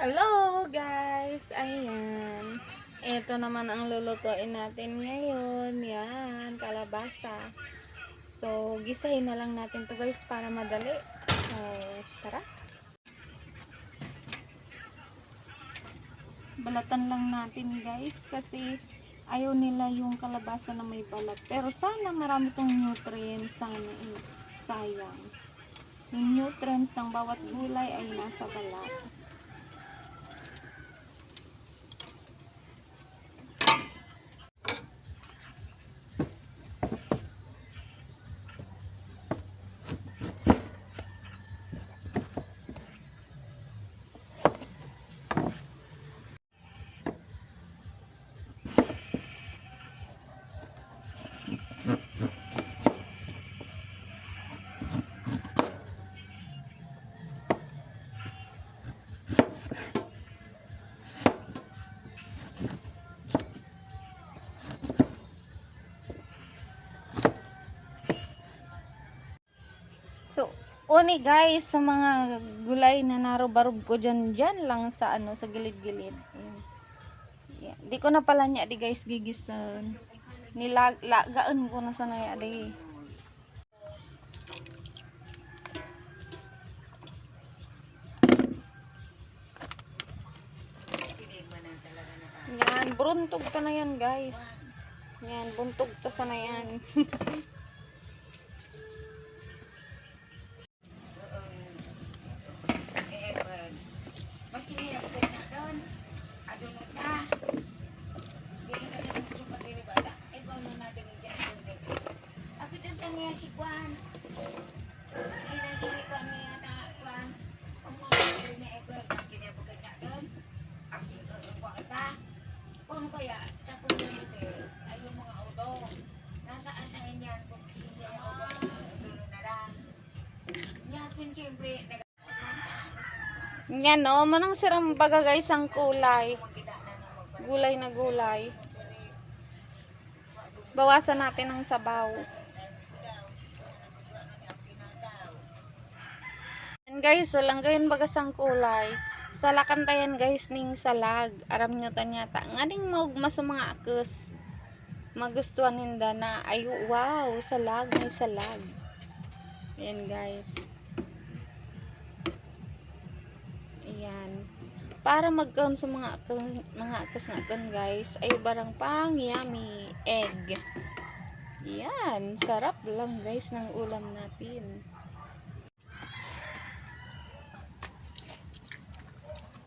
Hello guys! Ayan. Ito naman ang lulutuin natin ngayon. Yan, kalabasa. So, gisahin na lang natin to guys para madali. So, tara. Balatan lang natin guys kasi ayaw nila yung kalabasa na may balat. Pero sana marami tong nutrients. Sana sayang. Yung nutrients ng bawat gulay ay nasa balat. So, uni guys, sa mga gulay na narobarog ko dyan lang sa sa gilid-gilid. Yeah. Di ko na pala niya di guys gigisan. Nilagaan ko na sana ya di. Yan, buntog ta na yan guys. Yan, buntog ta sana yan. Yan o, manang sirang baga guys ang kulay. Gulay na gulay. Bawasan natin ang sabaw. Yan guys, so langgayon bagas ang kulay. Salakan tayan guys ning salag. Aram nyo tanyata. Nga ding maugma sa mga akos. Magustuhan ninda na. Ay wow, salag, may salag. Yan guys. Ayan. Para magkaon sa mga akas natin guys, ay barang pang yummy egg. Yan. Sarap lang guys ng ulam natin.